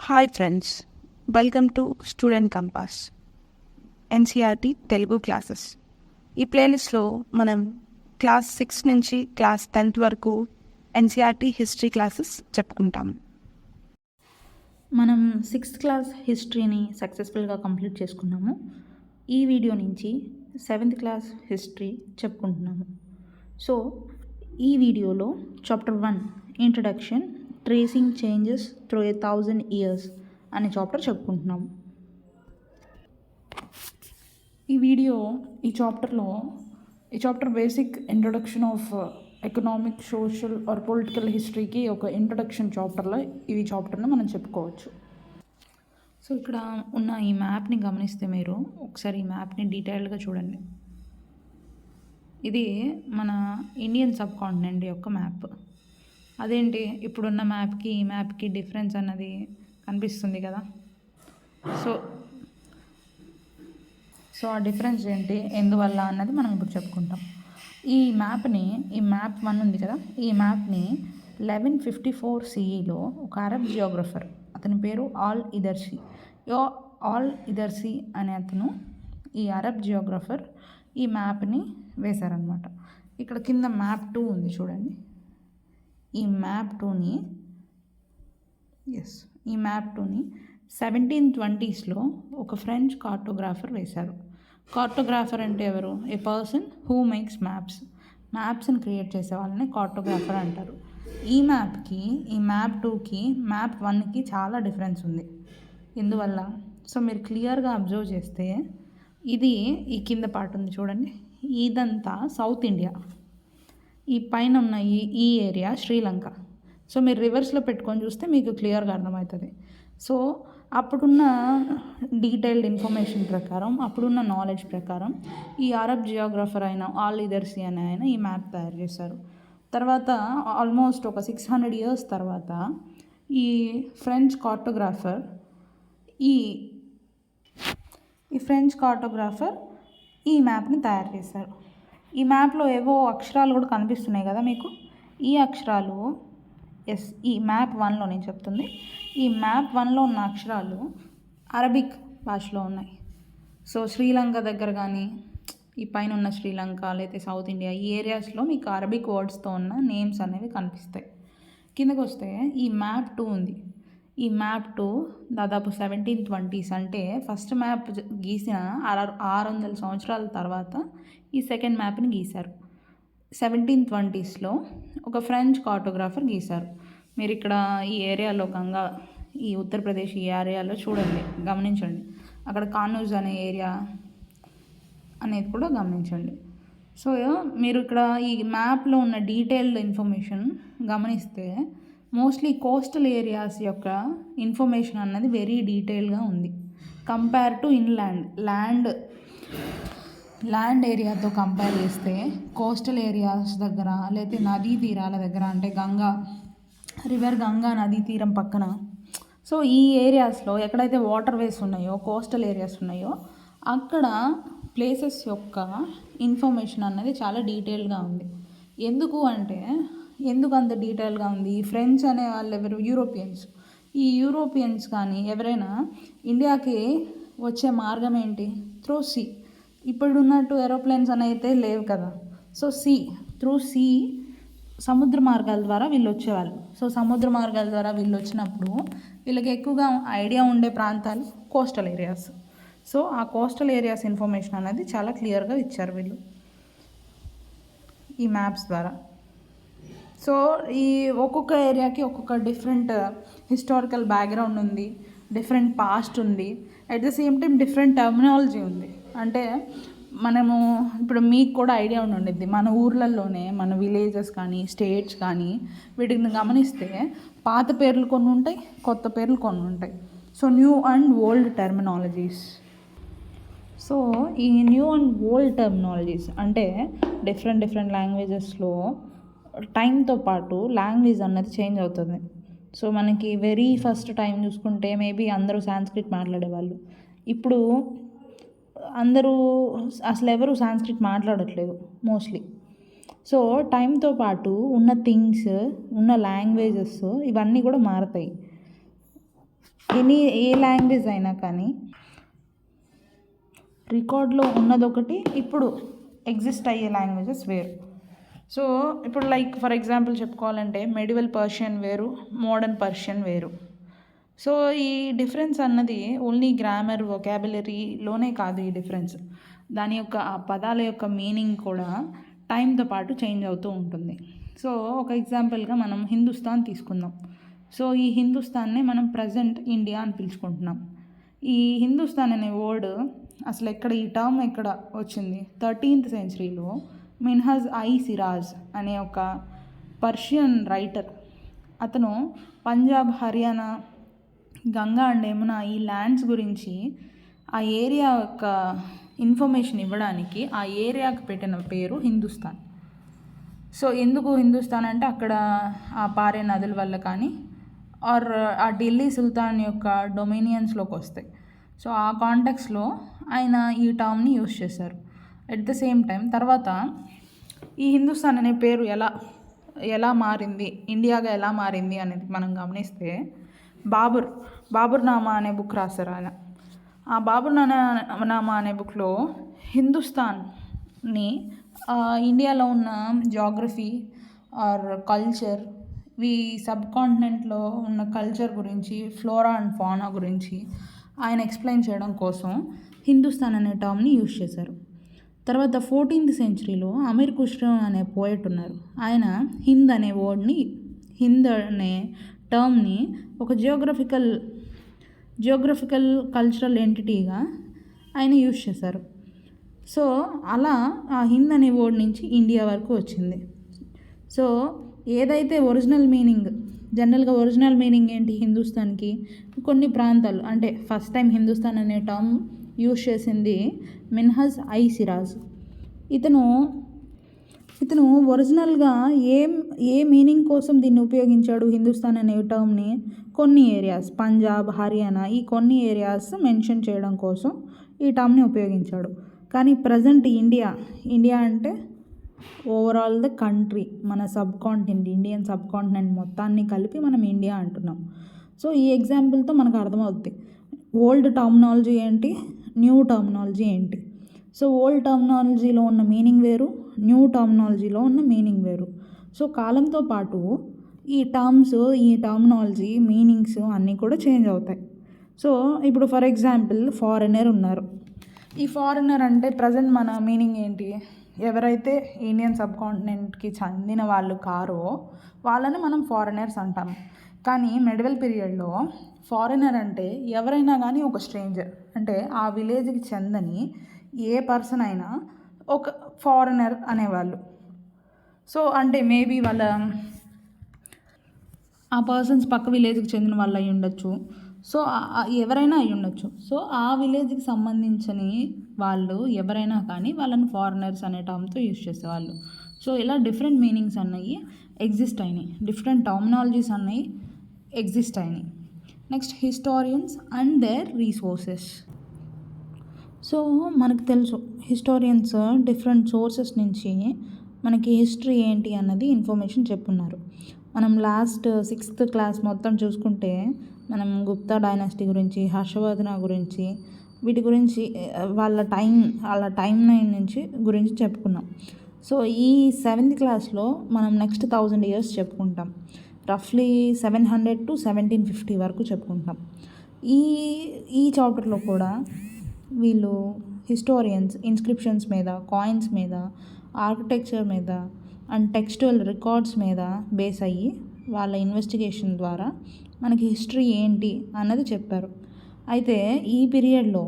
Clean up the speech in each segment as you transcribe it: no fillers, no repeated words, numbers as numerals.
Hi friends, welcome to student compass NCERT Telugu classes. ఈ ప్లేలిస్ట్లో మనం క్లాస్ 6 నుంచి క్లాస్ 10th వరకు ఎన్సీఆర్టీ హిస్టరీ క్లాసెస్ చెప్పుకుంటాం. మనం 6th క్లాస్ హిస్టరీని సక్సెస్ఫుల్గా కంప్లీట్ చేసుకున్నాము. ఈ వీడియో నుంచి 7th క్లాస్ హిస్టరీ చెప్పుకుంటున్నాము. సో ఈ వీడియోలో chapter 1 introduction, tracing changes through 1000 years అనే చాప్టర్ చెప్పుకుంటున్నాము. ఈ చాప్టర్ basic introduction of economic, social or political హిస్టరీకి ఒక ఇంట్రడక్షన్ చాప్టర్లో ఈ చాప్టర్ని మనం చెప్పుకోవచ్చు. సో ఇక్కడ ఉన్న ఈ మ్యాప్ని గమనిస్తే మీరు ఒకసారి ఈ మ్యాప్ని డీటెయిల్డ్గా చూడండి. ఇది మన ఇండియన్ సబ్ కాంటినెంట్ యొక్క మ్యాప్. అదేంటి ఇప్పుడున్న మ్యాప్కి ఈ మ్యాప్కి డిఫరెన్స్ అన్నది కనిపిస్తుంది కదా. సో ఆ డిఫరెన్స్ ఏంటి, ఎందువల్ల అన్నది మనం ఇప్పుడు చెప్పుకుంటాం. ఈ మ్యాప్ 1 ఉంది కదా, ఈ మ్యాప్ని 1154 CEలో ఒక అరబ్ జియోగ్రఫర్, అతని పేరు ఆల్ ఇదర్సి అనే అతను, ఈ అరబ్ జియోగ్రఫర్ ఈ మ్యాప్ని వేశారనమాట. ఇక్కడ కింద మ్యాప్ 2 ఉంది చూడండి. ఈ మ్యాప్ 2ని 1720sలో ఒక ఫ్రెంచ్ కార్టోగ్రాఫర్ వేశారు. కార్టోగ్రాఫర్ అంటే ఎవరు? ఏ పర్సన్ హూ మేక్స్ మ్యాప్స్ని క్రియేట్ చేసే వాళ్ళని కార్టోగ్రాఫర్ అంటారు. ఈ మ్యాప్ 2కి మ్యాప్ 1కి చాలా డిఫరెన్స్ ఉంది. ఎందువల్ల? సో మీరు క్లియర్గా అబ్జర్వ్ చేస్తే ఇది ఈ కింద పార్ట్ ఉంది చూడండి, ఇదంతా సౌత్ ఇండియా, ఈ పైన ఉన్న ఈ ఏరియా శ్రీలంక. సో మీరు రివర్స్లో పెట్టుకొని చూస్తే మీకు క్లియర్గా అర్థమవుతుంది. సో అప్పుడున్న డీటెయిల్డ్ ఇన్ఫర్మేషన్ ప్రకారం, అప్పుడున్న నాలెడ్జ్ ప్రకారం ఈ అరబ్ జియోగ్రఫర్ అయిన ఆల్ ఇదర్సి అనే ఆయన ఈ మ్యాప్ తయారు చేశారు. తర్వాత ఆల్మోస్ట్ ఒక 600 years తర్వాత ఈ ఫ్రెంచ్ కార్టోగ్రాఫర్ ఈ మ్యాప్ని తయారు చేశారు. ఈ మ్యాప్లో ఏవో అక్షరాలు కూడా కనిపిస్తున్నాయి కదా మీకు. ఈ అక్షరాలు ఈ మ్యాప్ 1లో నేను చెప్తుంది, ఈ మ్యాప్ 1లో ఉన్న అక్షరాలు అరబిక్ భాషలో ఉన్నాయి. సో శ్రీలంక దగ్గర కానీ, ఈ పైన ఉన్న శ్రీలంక లేకపోతే సౌత్ ఇండియా ఈ ఏరియాస్లో మీకు అరబిక్ వర్డ్స్తో ఉన్న నేమ్స్ అనేవి కనిపిస్తాయి. కిందకు వస్తే ఈ మ్యాప్ 2 ఉంది. ఈ మ్యాప్ 2 దాదాపు 1720s, అంటే ఫస్ట్ మ్యాప్ గీసిన 600 సంవత్సరాల తర్వాత ఈ సెకండ్ మ్యాప్ని గీశారు. 1720sలో ఒక ఫ్రెంచ్ కార్టోగ్రాఫర్ గీశారు. మీరు ఇక్కడ ఈ ఏరియాలో ఈ ఉత్తరప్రదేశ్ ఈ ఏరియాలో చూడండి, గమనించండి. అక్కడ కానూజ్ అనే ఏరియా అనేది కూడా గమనించండి. సో మీరు ఇక్కడ ఈ మ్యాప్లో ఉన్న డీటెయిల్డ్ ఇన్ఫర్మేషన్ గమనిస్తే మోస్ట్లీ కోస్టల్ ఏరియాస్ యొక్క ఇన్ఫర్మేషన్ అన్నది వెరీ డీటెయిల్గా ఉంది. కంపేర్ టు ల్యాండ్ ఏరియాతో కంపేర్ చేస్తే కోస్టల్ ఏరియాస్ దగ్గర లేకపోతే నదీ తీరాల దగ్గర, అంటే గంగా నదీ తీరం పక్కన, సో ఈ ఏరియాస్లో ఎక్కడైతే వాటర్ వేస్ ఉన్నాయో, కోస్టల్ ఏరియాస్ ఉన్నాయో, అక్కడ ప్లేసెస్ యొక్క ఇన్ఫర్మేషన్ అన్నది చాలా డీటెయిల్గా ఉంది. ఎందుకు అంత డీటెయిల్గా ఉంది? ఈ ఫ్రెంచ్ అనే వాళ్ళు ఎవరు? ఈ యూరోపియన్స్ కానీ ఎవరైనా ఇండియాకి వచ్చే మార్గం ఏంటి? Through see. ఇప్పుడున్నట్టు ఏరోప్లేన్స్ అయితే లేవు కదా. సో త్రూ సీ, సముద్ర మార్గాల ద్వారా వీళ్ళు వచ్చేవాళ్ళు. సో సముద్ర మార్గాల ద్వారా వీళ్ళు వచ్చినప్పుడు వీళ్ళకి ఎక్కువగా ఐడియా ఉండే ప్రాంతాలు కోస్టల్ ఏరియాస్. సో ఆ కోస్టల్ ఏరియాస్ ఇన్ఫర్మేషన్ అనేది చాలా క్లియర్గా ఇచ్చారు వీళ్ళు ఈ మ్యాప్స్ ద్వారా. సో ఈ ఒక్కొక్క ఏరియాకి ఒక్కొక్క డిఫరెంట్ హిస్టారికల్ బ్యాక్గ్రౌండ్ ఉంది, డిఫరెంట్ పాస్ట్ ఉంది, at the same time different terminology ఉంది. అంటే మనము ఇప్పుడు మీకు కూడా ఐడియా ఉండిద్ది, మన ఊర్లలోనే మన విలేజెస్ కానీ స్టేట్స్ కానీ వీటిని గమనిస్తే పాత పేర్లు కొన్ని ఉంటాయి, కొత్త పేర్లు కొన్ని ఉంటాయి. So new and old terminologies. So ఈ న్యూ అండ్ ఓల్డ్ టర్మినాలజీస్ అంటే డిఫరెంట్ లాంగ్వేజెస్లో టైంతో పాటు లాంగ్వేజ్ అన్నది చేంజ్ అవుతుంది. సో మనకి వెరీ ఫస్ట్ టైం చూసుకుంటే మేబీ అందరూ సాంస్క్రిట్ మాట్లాడేవాళ్ళు. ఇప్పుడు అందరూ అసలు ఎవరు సాంస్క్రిట్ మాట్లాడట్లేదు మోస్ట్లీ. సో టైంతో పాటు ఉన్న థింగ్స్, ఉన్న లాంగ్వేజెస్ ఇవన్నీ కూడా మారుతాయి. ఏ లాంగ్వేజ్ అయినా కానీ రికార్డ్లో ఉన్నదొకటి, ఇప్పుడు ఎగ్జిస్ట్ అయ్యే లాంగ్వేజెస్ వేరు. సో ఇప్పుడు లైక్ ఫర్ ఎగ్జాంపుల్ చెప్పుకోవాలంటే మెడివల్ పర్షియన్ వేరు, మోడర్న్ పర్షియన్ వేరు. సో ఈ డిఫరెన్స్ అన్నది ఓన్లీ గ్రామర్, వొకాబులరీలోనే కాదు ఈ డిఫరెన్స్. దాని యొక్క ఆ పదాల యొక్క మీనింగ్ కూడా టైంతో పాటు చేంజ్ అవుతూ ఉంటుంది. సో ఒక ఎగ్జాంపుల్గా మనం హిందుస్థాన్ తీసుకుందాం. సో ఈ హిందుస్థాన్నే మనం ప్రజెంట్ ఇండియా అని పిలుచుకుంటున్నాం. ఈ హిందుస్థాన్ అనే వర్డ్ అసలు ఈ టర్మ్ ఎక్కడ వచ్చింది? 13th centuryలో మిన్హజ్ సిరాజ్ అనే ఒక పర్షియన్ రైటర్, అతను పంజాబ్, హర్యానా, గంగా అండ్ యమున ఈ ల్యాండ్స్ గురించి ఆ ఏరియా యొక్క ఇన్ఫర్మేషన్ ఇవ్వడానికి ఆ ఏరియాకి పెట్టిన పేరు హిందుస్థాన్. సో ఎందుకు హిందుస్థాన్ అంటే అక్కడ ఆ పారే నదుల వల్ల కానీ ఆర్ ఆ ఢిల్లీ సుల్తాన్ యొక్క డొమినియన్స్లోకి వస్తాయి. సో ఆ కాంటెక్స్లో ఆయన ఈ టర్మ్ని యూజ్ చేశారు. ఎట్ ద సేమ్ టైం తర్వాత ఈ హిందుస్థాన్ అనే పేరు ఎలా మారింది, ఇండియాగా ఎలా మారింది అనేది మనం గమనిస్తే బాబర్ నామా అనే బుక్ రాశారు ఆయన. ఆ బాబర్ నామా అనే బుక్లో హిందుస్థాన్ని ఇండియాలో ఉన్న జాగ్రఫీ ఆర్ కల్చర్, ఈ సబ్ కాంటినెంట్లో ఉన్న కల్చర్ గురించి, ఫ్లోరా అండ్ ఫానా గురించి ఆయన ఎక్స్ప్లెయిన్ చేయడం కోసం హిందుస్థాన్ అనే టర్మ్ని యూజ్ చేశారు. తర్వాత 14th centuryలో అమీర్ ఖుష్రో అనే పోయట్ ఉన్నారు. ఆయన హింద్ అనే టర్మ్ని ఒక జియోగ్రఫికల్ కల్చరల్ ఎంటిటీగా ఆయన యూజ్ చేశారు. సో అలా ఆ హింద్ అనే వర్డ్ నుంచి ఇండియా వరకు వచ్చింది. సో ఏదైతే జనరల్గా ఒరిజినల్ మీనింగ్ ఏంటి హిందుస్థాన్కి? కొన్ని ప్రాంతాలు అంటే ఫస్ట్ టైం హిందుస్థాన్ అనే టర్మ్ యూజ్ చేసింది మిన్హజ్ సిరాజ్. ఇతను ఒరిజినల్గా ఏ మీనింగ్ కోసం దీన్ని ఉపయోగించాడు హిందుస్థాన్ అనే టర్మ్ని? కొన్ని ఏరియాస్, పంజాబ్, హర్యానా, ఈ కొన్ని ఏరియాస్ మెన్షన్ చేయడం కోసం ఈ టర్మ్ని ఉపయోగించాడు. కానీ ప్రజెంట్ ఇండియా అంటే ఓవరాల్ ద కంట్రీ, మన ఇండియన్ సబ్ కాంటినెంట్ మొత్తాన్ని కలిపి మనం ఇండియా అంటున్నాం. సో ఈ ఎగ్జాంపుల్తో మనకు అర్థమవుద్ది ఓల్డ్ టర్మినాలజీ ఏంటి, న్యూ టర్మినాలజీ ఏంటి. సో ఓల్డ్ టర్మినాలజీలో ఉన్న మీనింగ్ వేరు, న్యూ టర్మినాలజీలో ఉన్న మీనింగ్ వేరు. సో కాలంతో పాటు ఈ టర్మినాలజీ, మీనింగ్స్ అన్నీ కూడా చేంజ్ అవుతాయి. సో ఇప్పుడు ఫర్ ఎగ్జాంపుల్ ఫారినర్ ఉన్నారు. ఈ ఫారినర్ అంటే ప్రజెంట్ మన మీనింగ్ ఏంటి? ఎవరైతే ఇండియన్ సబ్ కాంటినెంట్కి చెందిన వాళ్ళు కారో వాళ్ళని మనం ఫారినర్స్ అంటాం. కానీ మెడివల్ పీరియడ్లో ఫారినర్ అంటే ఎవరైనా కానీ ఒక స్ట్రేంజర్, అంటే ఆ విలేజ్కి చెందని ఏ పర్సన్ అయినా ఒక ఫారినర్ అనేవాళ్ళు. సో అంటే మేబీ ఆ పర్సన్స్ పక్క విలేజ్కి చెందిన వాళ్ళు అయి ఉండొచ్చు. సో ఎవరైనా అయి ఉండొచ్చు. సో ఆ విలేజ్కి సంబంధించని వాళ్ళు ఎవరైనా కానీ వాళ్ళని ఫారినర్స్ అనే టర్మ్తో యూజ్ చేసేవాళ్ళు. సో ఇలా డిఫరెంట్ మీనింగ్స్ అన్నవి ఎగ్జిస్ట్ అయినాయి, డిఫరెంట్ టర్మినాలజీస్ అన్నవి ఎగ్జిస్ట్ అయినాయి. Next historians and their resources. So మనకు తెలుసు హిస్టారియన్స్ డిఫరెంట్ సోర్సెస్ నుంచి మనకి హిస్టరీ ఏంటి అన్నది ఇన్ఫర్మేషన్ చెప్పున్నారు. మనం లాస్ట్ 6th క్లాస్ మొత్తం చూసుకుంటే మనం గుప్తా డైనాసిటీ గురించి, హర్షవర్ధన గురించి, వీటి గురించి వాళ్ళ టైం లైన్ గురించి చెప్పుకున్నాం. సో ఈ 7th క్లాస్లో మనం నెక్స్ట్ 1000 years చెప్పుకుంటాం. రఫ్లీ 700 to 1750 వరకు చెప్పుకుంటాం. ఈ చాప్టర్లో కూడా వీళ్ళు హిస్టోరియన్స్ ఇన్స్క్రిప్షన్స్ మీద, కాయిన్స్ మీద, ఆర్కిటెక్చర్ మీద అండ్ టెక్స్చువల్ రికార్డ్స్ మీద బేస్ అయ్యి వాళ్ళ ఇన్వెస్టిగేషన్ ద్వారా మనకి హిస్టరీ ఏంటి అన్నది చెప్పారు. అయితే ఈ పీరియడ్లో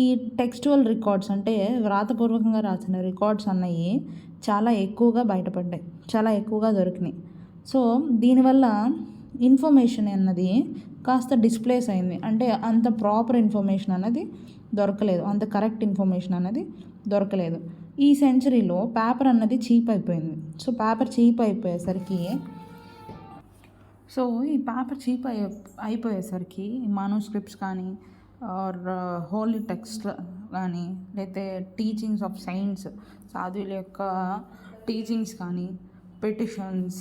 ఈ టెక్స్చువల్ రికార్డ్స్ అంటే వ్రాతపూర్వకంగా రాసిన రికార్డ్స్ అన్నవి చాలా ఎక్కువగా బయటపడ్డాయి, చాలా ఎక్కువగా దొరికినాయి. సో దీనివల్ల ఇన్ఫర్మేషన్ అన్నది కాస్త డిస్ప్లేస్ అయింది. అంటే అంత ప్రాపర్ ఇన్ఫర్మేషన్ అన్నది దొరకలేదు, అంత కరెక్ట్ ఇన్ఫర్మేషన్ అన్నది దొరకలేదు. ఈ సెంచరీలో పేపర్ అన్నది చీప్ అయిపోయింది. సో పేపర్ చీప్ అయిపోయేసరికి మానోస్క్రిప్ట్స్ కానీ ఆర్ హోలీ టెక్స్ట్ కానీ, లేకపోతే టీచింగ్స్ ఆఫ్ సైన్స్, సాధువుల యొక్క టీచింగ్స్ కానీ, పెటిషన్స్,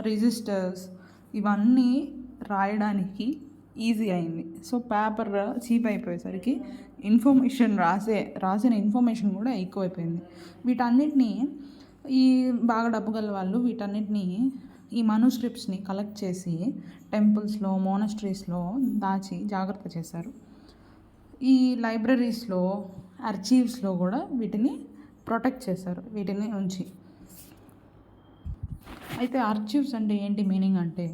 రిజిస్టర్స్, ఇవన్నీ రాయడానికి ఈజీ అయింది. సో పేపర్ చీప్ అయిపోయేసరికి రాసిన ఇన్ఫర్మేషన్ కూడా ఎక్కువైపోయింది. వీటన్నిటిని బాగా డబ్బు గల వాళ్ళు వీటన్నిటిని ఈ మనుస్క్రిప్ట్స్ని కలెక్ట్ చేసి టెంపుల్స్లో, మోనస్ట్రీస్లో దాచి జాగ్రత్త చేశారు. ఈ లైబ్రరీస్లో, ఆర్చీవ్స్లో కూడా వీటిని ప్రొటెక్ట్ చేశారు, వీటిని ఉంచి. అయితే ఆర్చీవ్స్ అంటే ఏంటి మీనింగ్ అంటే,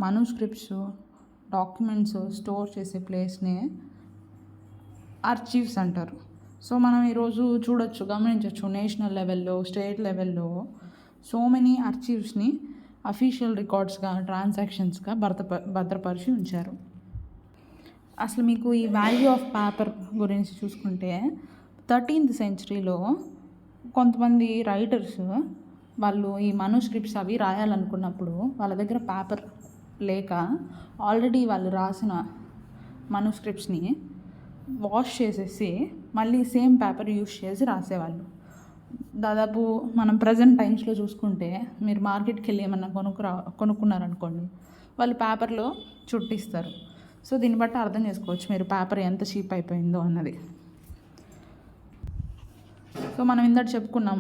మనుస్క్రిప్ట్స్, డాక్యుమెంట్స్ స్టోర్ చేసే ప్లేస్నే ఆర్చీవ్స్ అంటారు. సో మనం ఈరోజు గమనించవచ్చు నేషనల్ లెవెల్లో, స్టేట్ లెవెల్లో సో మెనీ ఆర్చీవ్స్ని అఫీషియల్ రికార్డ్స్గా, ట్రాన్సాక్షన్స్గా భద్రపరిచి ఉంచారు. అసలు మీకు ఈ వాల్యూ ఆఫ్ పేపర్ గురించి చూసుకుంటే 13th centuryలో కొంతమంది రైటర్స్ వాళ్ళు ఈ మనుస్క్రిప్ట్స్ అవి రాయాలనుకున్నప్పుడు వాళ్ళ దగ్గర పేపర్ లేక ఆల్రెడీ వాళ్ళు రాసిన మనుస్క్రిప్ట్స్ని వాష్ చేసేసి మళ్ళీ సేమ్ పేపర్ యూస్ చేసి రాసేవాళ్ళు. దాదాపు మనం ప్రజెంట్ టైమ్స్లో చూసుకుంటే మీరు మార్కెట్కి వెళ్ళి ఏమన్నా కొనుక్కున్నారనుకోండి, వాళ్ళు పేపర్లో చుట్టిస్తారు. సో దీన్ని బట్టి అర్థం చేసుకోవచ్చు మీరు పేపర్ ఎంత చీప్ అయిపోయిందో అన్నది. సో మనం ఇందాక చెప్పుకున్నాం,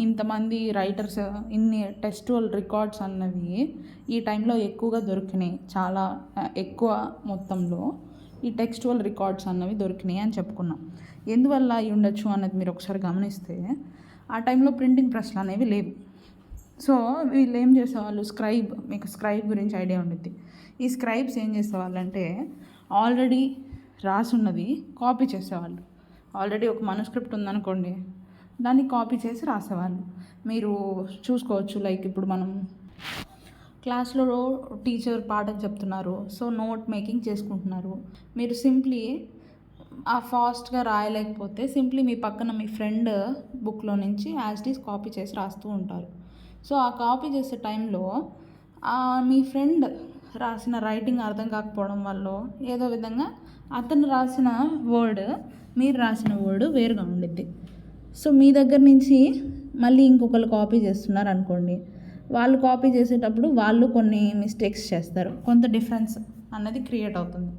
ఇంతమంది రైటర్స్, ఇన్ని టెక్స్టువల్ రికార్డ్స్ అన్నవి ఈ టైంలో ఎక్కువగా దొరికినాయి. చాలా ఎక్కువ మొత్తంలో ఈ టెక్స్టువల్ రికార్డ్స్ అన్నవి దొరికినాయి అని చెప్పుకున్నాం. ఎందువల్ల అయి ఉండొచ్చు అన్నది మీరు ఒకసారి గమనిస్తే, ఆ టైంలో ప్రింటింగ్ ప్రెస్లు అనేవి లేవు. సో వీళ్ళు ఏం చేసేవాళ్ళు, మీకు స్క్రైబ్ గురించి ఐడియా ఉండిద్ది. ఈ స్క్రైబ్స్ ఏం చేసేవాళ్ళు అంటే ఆల్రెడీ రాసున్నది కాపీ చేసేవాళ్ళు. ఆల్రెడీ ఒక మనుస్క్రిప్ట్ ఉందనుకోండి, దాన్ని కాపీ చేసి రాసేవాళ్ళు. మీరు చూసుకోవచ్చు, లైక్ ఇప్పుడు మనం క్లాస్లో టీచర్ పాఠం చెప్తున్నారు, సో నోట్ మేకింగ్ చేసుకుంటున్నారు. మీరు సింప్లీ ఫాస్ట్గా రాయలేకపోతే సింప్లీ మీ పక్కన మీ ఫ్రెండ్ బుక్లో నుంచి యాజ్ ఇట్ ఈస్ కాపీ చేసి రాస్తూ ఉంటారు. సో ఆ కాపీ చేసే టైంలో మీ ఫ్రెండ్ రాసిన రైటింగ్ అర్థం కాకపోవడం వల్ల ఏదో విధంగా అతను రాసిన వర్డ్, మీరు రాసిన వర్డ్ వేరుగా ఉండిద్ది. సో మీ దగ్గర నుంచి మళ్ళీ ఇంకొకరు కాపీ చేస్తున్నారు అనుకోండి, వాళ్ళు కాపీ చేసేటప్పుడు వాళ్ళు కొన్ని మిస్టేక్స్ చేస్తారు, కొంత డిఫరెన్స్ అన్నది క్రియేట్ అవుతుంది.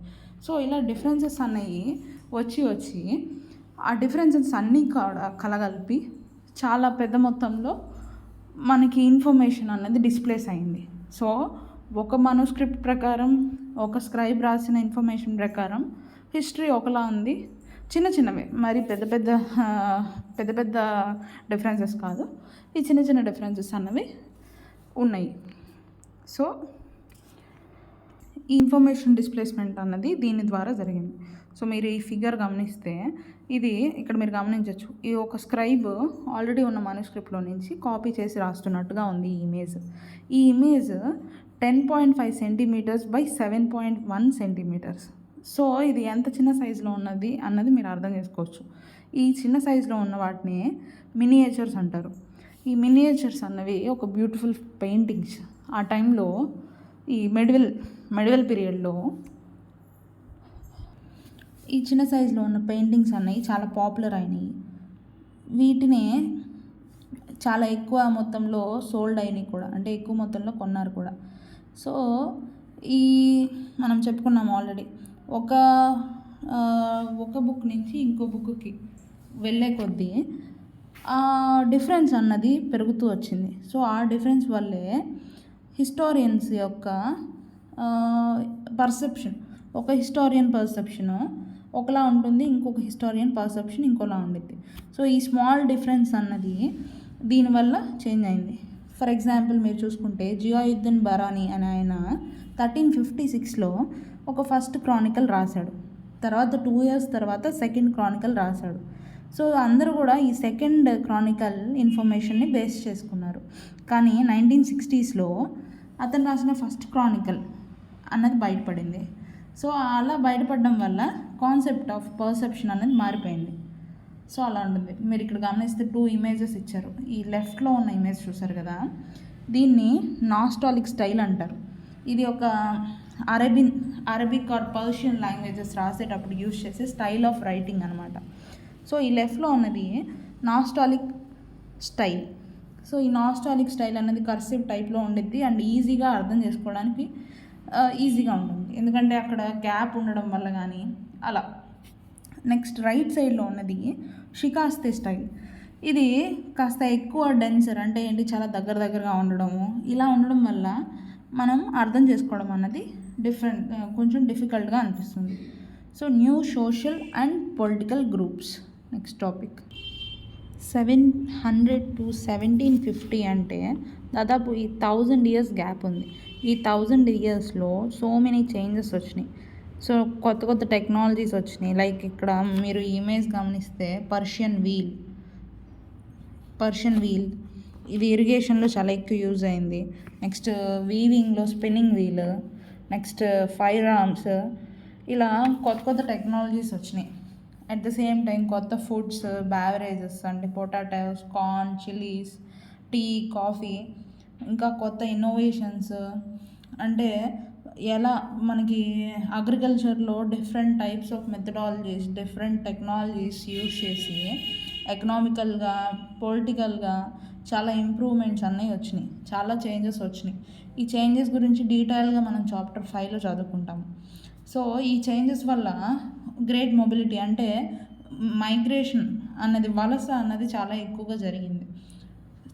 సో ఇలా డిఫరెన్సెస్ అన్నవి వచ్చి ఆ డిఫరెన్సెస్ అన్నీ కలగలిపి చాలా పెద్ద మొత్తంలో మనకి ఇన్ఫర్మేషన్ అన్నది డిస్ప్లేస్ అయింది. సో ఒక మనుస్క్రిప్ట్ ప్రకారం, ఒక స్క్రైబ్ రాసిన ఇన్ఫర్మేషన్ ప్రకారం హిస్టరీ ఒకలా ఉంది. చిన్నవే, మరి పెద్ద డిఫరెన్సెస్ కాదు, ఈ చిన్న డిఫరెన్సెస్ అన్నవి ఉన్నాయి. సో ఈ ఇన్ఫర్మేషన్ డిస్ప్లేస్మెంట్ అన్నది దీని ద్వారా జరిగింది. సో మీరు ఈ ఫిగర్ గమనిస్తే, ఇది ఇక్కడ మీరు గమనించవచ్చు, ఈ ఒక స్క్రైబ్ ఆల్రెడీ ఉన్న మనుస్క్రిప్ట్లో నుంచి కాపీ చేసి రాస్తున్నట్టుగా ఉంది ఈ image 10.5 centimeters by 7.1 centimeters. So ఇది ఎంత చిన్న సైజులో ఉన్నది అన్నది మీరు అర్థం చేసుకోవచ్చు. ఈ చిన్న సైజులో ఉన్న వాటిని మినియేచర్స్ అంటారు. ఈ మినియేచర్స్ అన్నవి ఒక బ్యూటిఫుల్ పెయింటింగ్స్. ఆ టైంలో ఈ మెడివల్ పీరియడ్లో ఈ చిన్న సైజులో ఉన్న పెయింటింగ్స్ అన్నవి చాలా పాపులర్ అయినాయి. వీటినే చాలా ఎక్కువ మొత్తంలో సోల్డ్ అయినాయి కూడా, అంటే ఎక్కువ మొత్తంలో కొన్నారు కూడా. సో మనం చెప్పుకున్నాము ఆల్రెడీ, ఒక బుక్ నుంచి ఇంకో బుక్కి వెళ్ళే కొద్దీ ఆ డిఫరెన్స్ అన్నది పెరుగుతూ వచ్చింది. సో ఆ డిఫరెన్స్ వల్లే హిస్టారియన్స్ యొక్క పర్సెప్షన్, ఒక హిస్టారియన్ పర్సెప్షన్ ఒకలా ఉంటుంది, ఇంకొక హిస్టారియన్ పర్సెప్షన్ ఇంకోలా ఉండిద్ది. సో ఈ స్మాల్ డిఫరెన్స్ అన్నది దీనివల్ల చేంజ్ అయింది. ఫర్ ఎగ్జాంపుల్ మీరు చూసుకుంటే జియాయుద్దీన్ బరానీ అని ఆయన 1356లో ఒక ఫస్ట్ క్రానికల్ రాశాడు. తర్వాత 2 years తర్వాత సెకండ్ క్రానికల్ రాశాడు. సో అందరూ కూడా ఈ సెకండ్ క్రానికల్ ఇన్ఫర్మేషన్ని బేస్ చేసుకున్నారు. కానీ 1960sలో అతను రాసిన ఫస్ట్ క్రానికల్ అన్నది బయటపడింది. సో అలా బయటపడడం వల్ల కాన్సెప్ట్ ఆఫ్ పర్సెప్షన్ అనేది మారిపోయింది. సో అలా ఉంటుంది. మీరు ఇక్కడ గమనిస్తే 2 images ఇచ్చారు. ఈ లెఫ్ట్లో ఉన్న ఇమేజ్ చూసారు కదా, దీన్ని నాస్టాలిక్ స్టైల్ అంటారు. ఇది ఒక అరబిక్ ఆర్ పర్షియన్ లాంగ్వేజెస్ రాసేటప్పుడు యూజ్ చేసే స్టైల్ ఆఫ్ రైటింగ్ అనమాట. సో ఈ లెఫ్ట్లో ఉన్నది నాస్టాలిక్ స్టైల్. సో ఈ నాస్టాలిక్ స్టైల్ అనేది కర్సివ్ టైప్లో ఉండిద్ది అండ్ ఈజీగా అర్థం చేసుకోవడానికి ఈజీగా ఉంటుంది. ఎందుకంటే అక్కడ గ్యాప్ ఉండడం వల్ల కానీ అలా. నెక్స్ట్ రైట్ సైడ్లో ఉన్నది షికాస్తే స్టైల్. ఇది కాస్త ఎక్కువ డెన్సర్, అంటే ఏంటి, చాలా దగ్గరగా ఉండడము, ఇలా ఉండడం వల్ల మనం అర్థం చేసుకోవడం అన్నది కొంచెం డిఫికల్ట్గా అనిపిస్తుంది. So new social and political groups. Next topic 700 to 1750 అంటే దాదాపు ఈ 1000 ఇయర్స్ గ్యాప్ ఉంది. ఈ 1000 ఇయర్స్లో సో మెనీ చేంజెస్ వచ్చినాయి. సో కొత్త టెక్నాలజీస్ వచ్చినాయి. లైక్ ఇక్కడ మీరు ఇమేజ్ గమనిస్తే పర్షియన్ వీల్ ఇది ఇరిగేషన్లో చాలా ఎక్కువ యూజ్ అయింది. నెక్స్ట్ వీవింగ్లో spinning wheel, next firearms, ఇలా కొత్త టెక్నాలజీస్ వచ్చినాయి. అట్ ద సేమ్ టైం కొత్త ఫుడ్స్, బ్యావరేజెస్ అంటే potatoes, corn, chillies, tea, coffee, ఇంకా కొత్త ఇన్నోవేషన్స్ అంటే ఎలా మనకి అగ్రికల్చర్లో different types of methodologies, different technologies use చేసి ఎకనామికల్గా, పొలిటికల్గా చాలా ఇంప్రూవ్మెంట్స్ అన్నీ వచ్చినాయి, చాలా చేంజెస్ వచ్చినాయి. ఈ చేంజెస్ గురించి డీటెయిల్గా మనం చాప్టర్ 5లో చదువుకుంటాము. సో ఈ చేంజెస్ వల్ల గ్రేట్ మొబిలిటీ అంటే మైగ్రేషన్ అన్నది, వలస అన్నది చాలా ఎక్కువగా జరిగింది.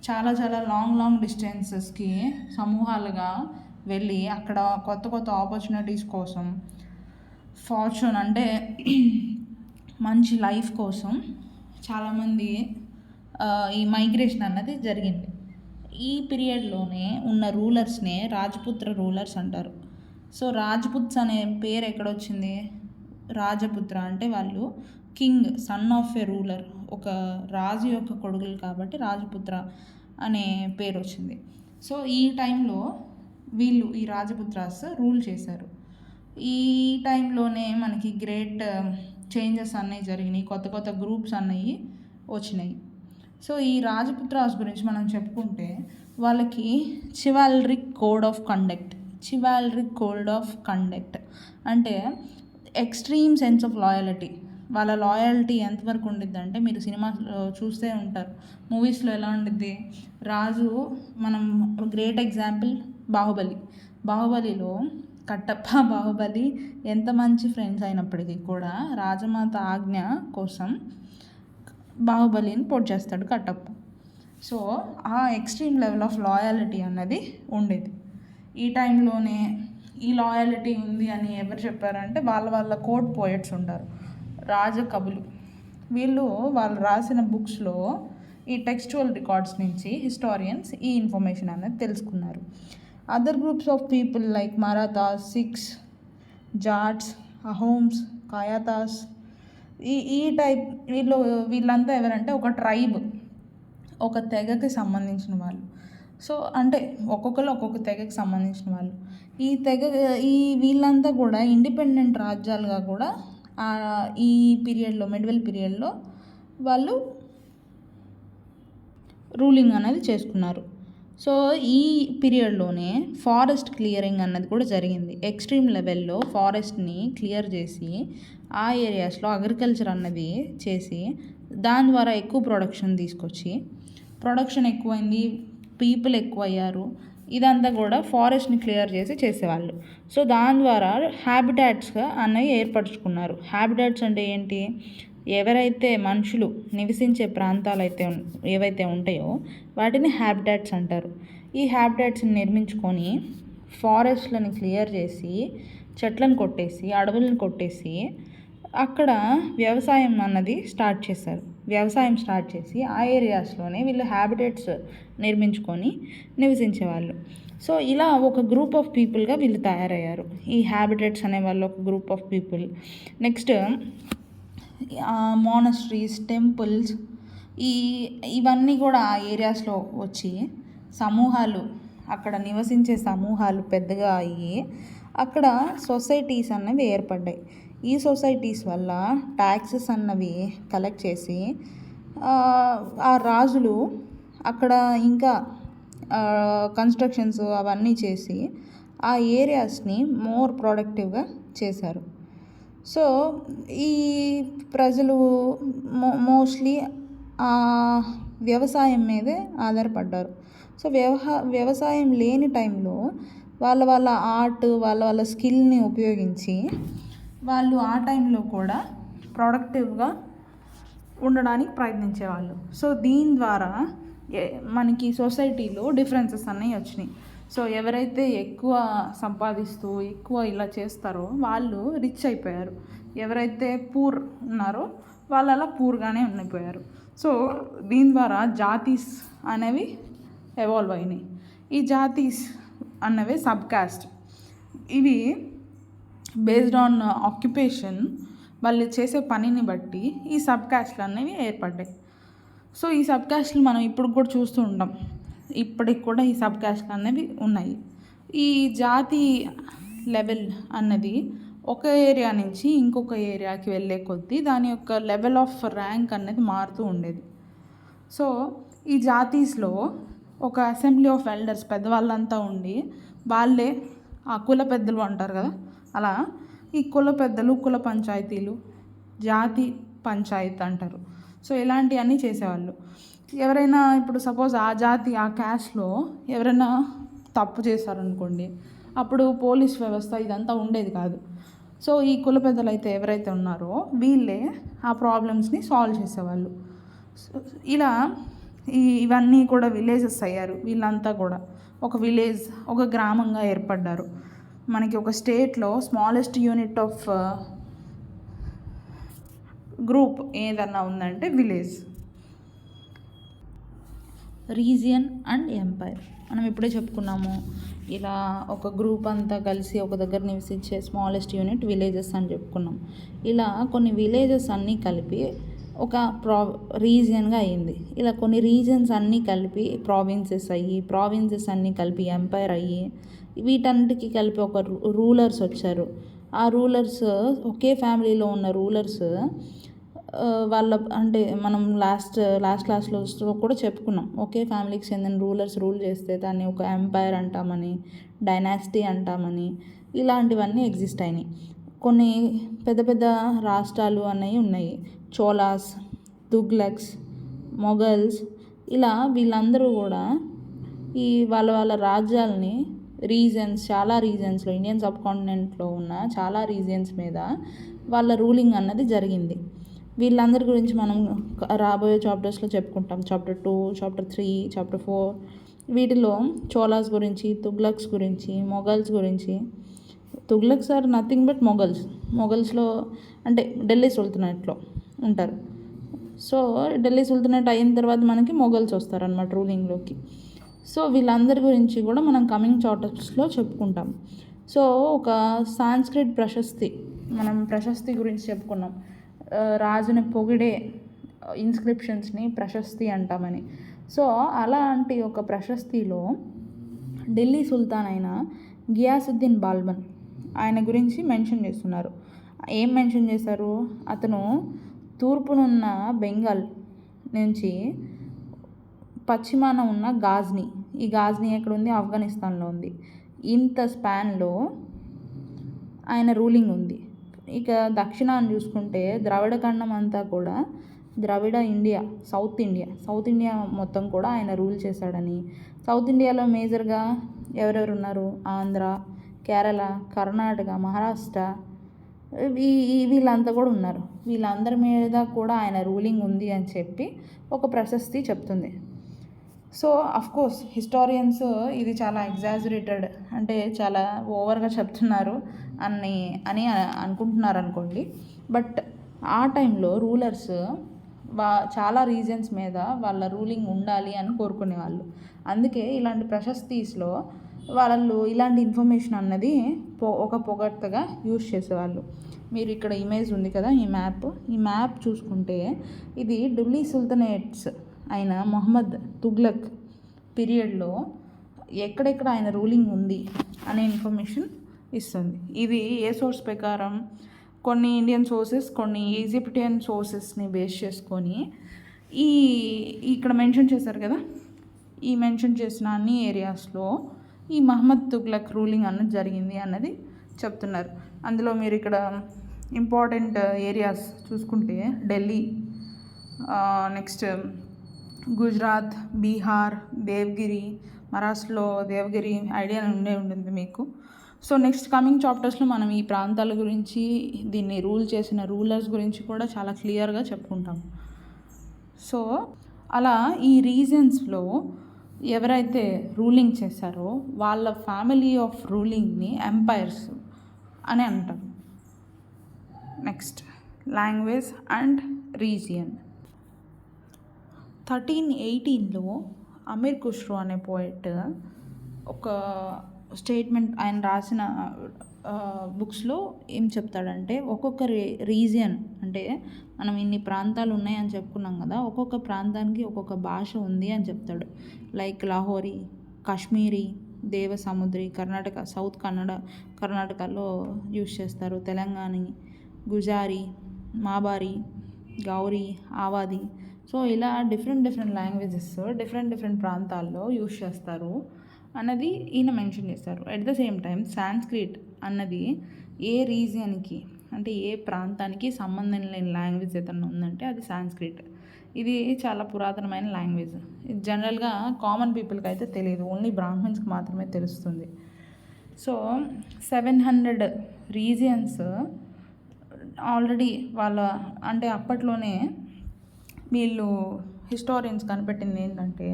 చాలా లాంగ్ డిస్టెన్సెస్కి సమూహాలుగా వెళ్ళి అక్కడ కొత్త ఆపర్చునిటీస్ కోసం, ఫార్చ్యూన్ అంటే మంచి లైఫ్ కోసం చాలామంది ఈ మైగ్రేషన్ అన్నది జరిగింది. ఈ పీరియడ్లోనే ఉన్న రూలర్స్నే రాజపుత్ర రూలర్స్ అంటారు. సో రాజ్పుత్స్ అనే పేరు ఎక్కడొచ్చింది? రాజపుత్ర అంటే వాళ్ళు king, son of a ruler, ఒక రాజు యొక్క కొడుకులు కాబట్టి రాజపుత్ర అనే పేరు వచ్చింది. సో ఈ టైంలో వీళ్ళు ఈ రాజపుత్రాస్ రూల్ చేశారు. ఈ టైంలోనే మనకి గ్రేట్ చేంజెస్ అన్నీ జరిగినాయి, కొత్త గ్రూప్స్ అన్నవి వచ్చినాయి. సో ఈ రాజపుత్రాస్ గురించి మనం చెప్పుకుంటే వాళ్ళకి చివాల్రిక్ కోడ్ ఆఫ్ కండక్ట్ అంటే ఎక్స్ట్రీమ్ సెన్స్ ఆఫ్ లాయల్టీ. వాళ్ళ లాయల్టీ ఎంతవరకు ఉండిద్ది అంటే, మీరు సినిమా చూస్తే ఉంటారు, మూవీస్లో ఎలా ఉండిద్ది, రాజు, మనం గ్రేట్ ఎగ్జాంపుల్ బాహుబలిలో కట్టప్ప, బాహుబలి ఎంత మంచి ఫ్రెండ్స్ అయినప్పటికీ కూడా రాజమాత ఆజ్ఞ కోసం బాహుబలిని పోట్ చేస్తాడు కట్టప్ప. సో ఆ ఎక్స్ట్రీమ్ లెవెల్ ఆఫ్ లాయాలిటీ అన్నది ఉండేది. ఈ టైంలోనే ఈ లాయాలిటీ ఉంది అని ఎవరు చెప్పారంటే వాళ్ళ కోర్ట్ పోయట్స్ ఉంటారు, రాజకవులు. వాళ్ళు రాసిన బుక్స్లో ఈ టెక్స్చువల్ రికార్డ్స్ నుంచి హిస్టారియన్స్ ఈ ఇన్ఫర్మేషన్ అనేది తెలుసుకున్నారు. Other groups of people like Marathas, Sikhs, Jats, Ahoms, Kayasthas, ఈ టైప్ వీళ్ళంతా ఎవరంటే ఒక ట్రైబ్, ఒక తెగకి సంబంధించిన వాళ్ళు. సో అంటే ఒక్కొక్కరు ఒక్కొక్క తెగకి సంబంధించిన వాళ్ళు. వీళ్ళంతా కూడా ఇండిపెండెంట్ రాజ్యాలుగా కూడా ఈ పీరియడ్లో, మిడివల్ పీరియడ్లో వాళ్ళు రూలింగ్ అనేది చేసుకున్నారు. సో ఈ పీరియడ్లోనే ఫారెస్ట్ క్లియరింగ్ అన్నది కూడా జరిగింది. ఎక్స్ట్రీమ్ లెవెల్లో ఫారెస్ట్ని క్లియర్ చేసి ఆ ఏరియాస్లో అగ్రికల్చర్ అన్నది చేసి దాని ద్వారా ఎక్కువ ప్రొడక్షన్ ఎక్కువైంది, పీపుల్ ఎక్కువ అయ్యారు. ఇదంతా కూడా ఫారెస్ట్ని క్లియర్ చేసి చేసేవాళ్ళు. సో దాని ద్వారా హ్యాబిటాట్స్ అనేవి ఏర్పరచుకున్నారు. హ్యాబిటాట్స్ అంటే ఏంటి? ఎవరైతే మనుషులు నివసించే ప్రాంతాలు ఏవైతే ఉంటాయో వాటిని హ్యాబిటాట్స్ అంటారు. ఈ హ్యాబిటాట్స్ని నిర్మించుకొని ఫారెస్ట్లను క్లియర్ చేసి, చెట్లను కొట్టేసి, అడవులను కొట్టేసి అక్కడ వ్యవసాయం అన్నది స్టార్ట్ చేశారు. వ్యవసాయం స్టార్ట్ చేసి ఆ ఏరియాస్లోనే వీళ్ళు హ్యాబిటేట్స్ నిర్మించుకొని నివసించేవాళ్ళు. సో ఇలా ఒక గ్రూప్ ఆఫ్ పీపుల్గా వీళ్ళు తయారయ్యారు. ఈ హ్యాబిటేట్స్ అనే వాళ్ళు ఒక group of people. Next monasteries, temples, ఇవన్నీ కూడా ఆ ఏరియాస్లో వచ్చి సమూహాలు, అక్కడ నివసించే సమూహాలు పెద్దగా అయ్యి అక్కడ సొసైటీస్ అన్నవి ఏర్పడ్డాయి. ఈ సొసైటీస్ వల్ల ట్యాక్సెస్ అన్నవి కలెక్ట్ చేసి ఆ రాజులు అక్కడ ఇంకా కన్స్ట్రక్షన్స్ అవన్నీ చేసి ఆ ఏరియాస్ని మోర్ ప్రొడక్టివ్గా చేశారు. సో ఈ ప్రజలు మోస్ట్లీ వ్యవసాయం మీదే ఆధారపడ్డారు. సో వ్యవసాయం లేని టైంలో వాళ్ళ ఆర్ట్ వాళ్ళ స్కిల్ని ఉపయోగించి వాళ్ళు ఆ టైంలో కూడా ప్రొడక్టివ్గా ఉండడానికి ప్రయత్నించేవాళ్ళు. సో దీని ద్వారా మనకి సొసైటీలో డిఫరెన్సెస్ అన్నీ వచ్చినాయి. సో ఎవరైతే ఎక్కువ సంపాదిస్తూ ఎక్కువ ఇలా చేస్తారో వాళ్ళు రిచ్ అయిపోయారు. ఎవరైతే పూర్ ఉన్నారో వాళ్ళు అలా పూర్గానే ఉండిపోయారు. సో దీని ద్వారా జాతీస్ అనేవి ఎవాల్వ్ అయినాయి. ఈ జాతీస్ అన్నవి సబ్ కాస్ట్. ఇవి బేస్డ్ ఆన్ ఆక్యుపేషన్, వాళ్ళు చేసే పనిని బట్టి ఈ సబ్ కాస్ట్లు అనేవి ఏర్పడ్డాయి. సో ఈ సబ్ కాస్ట్లు మనం ఇప్పుడు కూడా చూస్తూ ఉంటాం. ఇప్పటికి కూడా ఈ సబ్ కాస్ట్లు అనేవి ఉన్నాయి. ఈ జాతి లెవెల్ అన్నది ఒక ఏరియా నుంచి ఇంకొక ఏరియాకి వెళ్ళే కొద్దీ దాని యొక్క లెవెల్ ఆఫ్ ర్యాంక్ అనేది మారుతూ ఉండేది. సో ఈ జాతీస్లో ఒక అసెంబ్లీ ఆఫ్ ఎల్డర్స్, పెద్దవాళ్ళంతా ఉండి వాళ్ళే ఆ కుల పెద్దలు అంటారు కదా, అలా ఈ కుల పెద్దలు, కుల పంచాయతీలు, జాతి పంచాయత్ అంటారు. సో ఇలాంటివన్నీ చేసేవాళ్ళు. ఎవరైనా ఇప్పుడు సపోజ్ ఆ జాతి ఆ క్యాస్ట్లో ఎవరైనా తప్పు చేశారనుకోండి, అప్పుడు పోలీస్ వ్యవస్థ ఇదంతా ఉండేది కాదు. సో ఈ కుల పెద్దలు అయితే ఎవరైతే ఉన్నారో వీళ్ళే ఆ ప్రాబ్లమ్స్ని సాల్వ్ చేసేవాళ్ళు. ఇలా ఇవన్నీ కూడా విలేజెస్ అయ్యారు. వీళ్ళంతా కూడా ఒక విలేజ్, ఒక గ్రామంగా ఏర్పడ్డారు. మనకి ఒక స్టేట్లో స్మాలెస్ట్ యూనిట్ ఆఫ్ గ్రూప్ ఏదన్నా ఉందంటే విలేజ్. రీజియన్ అండ్ ఎంపైర్ మనం ఇప్పుడే చెప్పుకున్నాము. ఇలా ఒక గ్రూప్ అంతా కలిసి ఒక దగ్గర నివసించే స్మాలెస్ట్ యూనిట్ విలేజెస్ అని చెప్పుకున్నాం. ఇలా కొన్ని విలేజెస్ అన్నీ కలిపి ఒక రీజియన్గా అయ్యింది. ఇలా కొన్ని రీజియన్స్ అన్నీ కలిపి ప్రావిన్సెస్ అయ్యి, ప్రావిన్సెస్ అన్నీ కలిపి ఎంపైర్ అయ్యి, వీటన్నిటికీ కలిపి ఒక రూలర్స్ వచ్చారు. ఆ రూలర్స్ ఒకే ఫ్యామిలీలో ఉన్న రూలర్స్ వాళ్ళ అంటే మనం లాస్ట్ క్లాస్లో కూడా చెప్పుకున్నాం. ఒకే ఫ్యామిలీకి చెందిన రూలర్స్ రూల్ చేస్తే దాన్ని ఒక ఎంపైర్ అంటామని, డైనాసిటీ అంటామని, ఇలాంటివన్నీ ఎగ్జిస్ట్ అయినాయి. కొన్ని పెద్ద పెద్ద రాష్ట్రాలు అనేవి ఉన్నాయి. చోలాస్, తుగ్లక్స్, మొఘల్స్, ఇలా వీళ్ళందరూ కూడా ఈ వాళ్ళ రాజ్యాలని చాలా రీజన్స్లో, ఇండియన్ సబ్ కాంటినెంట్లో ఉన్న చాలా రీజియన్స్ మీద వాళ్ళ రూలింగ్ అన్నది జరిగింది. వీళ్ళందరి గురించి మనం రాబోయే చాప్టర్స్లో చెప్పుకుంటాం. చాప్టర్ 2, చాప్టర్ 3, చాప్టర్ 4 వీటిలో చోలాస్ గురించి, తుగ్లక్స్ గురించి, మొఘల్స్ గురించి. తుగ్లక్స్ ఆర్ నథింగ్ బట్ మొఘల్స్లో అంటే ఢిల్లీ సుల్తనేట్లో ఉంటారు. సో ఢిల్లీ సుల్తనేట్ అయిన తర్వాత మనకి మొఘల్స్ వస్తారనమాట రూలింగ్లోకి. సో వీళ్ళందరి గురించి కూడా మనం కమింగ్ చాప్టర్స్లో చెప్పుకుంటాం. సో ఒక సాంస్క్రిట్ ప్రశస్తి, మనం ప్రశస్తి గురించి చెప్పుకున్నాం. రాజుని పొగిడే ఇన్స్క్రిప్షన్స్ని ప్రశస్తి అంటామని. సో అలాంటి ఒక ప్రశస్తిలో ఢిల్లీ సుల్తాన్ అయిన గియాసుద్దీన్ బాల్బన్ ఆయన గురించి మెన్షన్ చేస్తున్నారు. ఏం మెన్షన్ చేశారు? అతను తూర్పునున్న బెంగాల్ నుంచి పశ్చిమాన ఉన్న గాజ్నీ, ఈ గాజ్నీ ఎక్కడ ఉంది? ఆఫ్ఘనిస్తాన్లో ఉంది. ఇంత స్పాన్లో ఆయన రూలింగ్ ఉంది. ఇక దక్షిణాన్ని చూసుకుంటే ద్రవిడ ఖండం అంతా కూడా ద్రవిడ ఇండియా, సౌత్ ఇండియా మొత్తం కూడా ఆయన రూల్ చేశాడని. సౌత్ ఇండియాలో మేజర్గా ఎవరెవరు ఉన్నారు? ఆంధ్ర, కేరళ, కర్ణాటక, మహారాష్ట్ర, వీళ్ళంతా కూడా ఉన్నారు. వీళ్ళందరి మీద కూడా ఆయన రూలింగ్ ఉంది అని చెప్పి ఒక ప్రశస్తి చెప్తుంది. సో అఫ్కోర్స్ హిస్టారియన్స్ ఇది చాలా ఎగ్జాజరేటెడ్, అంటే చాలా ఓవర్గా చెప్తున్నారు అని అనుకుంటున్నారు అనుకోండి. బట్ ఆ టైంలో రూలర్స్ చాలా రీజన్స్ మీద వాళ్ళ రూలింగ్ ఉండాలి అని కోరుకునేవాళ్ళు. అందుకే ఇలాంటి ప్రశస్తిస్లో వాళ్ళు ఇలాంటి ఇన్ఫర్మేషన్ అన్నది ఒక పొగడ్తగా యూజ్ చేసేవాళ్ళు. మీరు ఇక్కడ ఇమేజ్ ఉంది కదా, ఈ మ్యాప్ చూసుకుంటే ఇది ఢిల్లీ సుల్తనేట్స్ అయిన మొహమ్మద్ తుగ్లక్ పీరియడ్లో ఎక్కడెక్కడ ఆయన రూలింగ్ ఉంది అనే ఇన్ఫర్మేషన్ ఇస్తుంది. ఇది ఏ సోర్స్ ప్రకారం? కొన్ని ఇండియన్ సోర్సెస్, కొన్ని ఈజిప్టియన్ సోర్సెస్ని బేస్ చేసుకొని ఇక్కడ మెన్షన్ చేశారు కదా, ఈ మెన్షన్ చేసిన అన్ని ఏరియాస్లో ఈ మహమ్మద్ తుగ్లక్ రూలింగ్ అన్నది జరిగింది అన్నది చెప్తున్నారు. అందులో మీరు ఇక్కడ ఇంపార్టెంట్ ఏరియాస్ చూసుకుంటే ఢిల్లీ, నెక్స్ట్ గుజరాత్, బీహార్, దేవగిరి, మహారాష్ట్రలో దేవగిరి ఐడియా ఉండే ఉంటుంది మీకు. సో నెక్స్ట్ కమింగ్ చాప్టర్స్లో మనం ఈ ప్రాంతాల గురించి, దీన్ని రూల్ చేసిన రూలర్స్ గురించి కూడా చాలా క్లియర్గా చెప్పుకుంటాం. సో అలా ఈ రీజన్స్లో ఎవరైతే రూలింగ్ చేశారో వాళ్ళ ఫ్యామిలీ ఆఫ్ రూలింగ్ని ఎంపైర్స్ అని అంటారు. Next language and region. 1318లో అమీర్ ఖుష్రో అనే పోయిట్ ఒక స్టేట్మెంట్ ఆయన రాసిన బుక్స్లో ఏం చెప్తాడంటే, ఒక్కొక్క రీజియన్ అంటే మనం ఇన్ని ప్రాంతాలు ఉన్నాయని చెప్పుకున్నాం కదా, ఒక్కొక్క ప్రాంతానికి ఒక్కొక్క భాష ఉంది అని చెప్తాడు. లైక్ లాహోరీ, కాశ్మీరీ, దేవసముద్రి, కర్ణాటక, సౌత్ కర్ణాటకలో యూస్ చేస్తారు, తెలంగాణ, గుజారీ, మాబారి, గౌరీ, ఆవాది. సో ఇలా డిఫరెంట్ లాంగ్వేజెస్ డిఫరెంట్ ప్రాంతాల్లో యూస్ చేస్తారు అన్నది ఈయన మెన్షన్ చేస్తారు. At the same time Sanskrit అన్నది ఏ రీజియన్కి అంటే ఏ ప్రాంతానికి సంబంధం లేని లాంగ్వేజ్ ఏదన్నా ఉందంటే అది సాంస్క్రిట్. ఇది చాలా పురాతనమైన లాంగ్వేజ్. ఇది జనరల్గా కామన్ పీపుల్కి అయితే తెలియదు, ఓన్లీ బ్రాహ్మణ్స్కి మాత్రమే తెలుస్తుంది. సో 700 రీజియన్స్ ఆల్రెడీ వాళ్ళ అంటే అప్పట్లోనే వీళ్ళు హిస్టారియన్స్ కనిపెట్టింది ఏంటంటే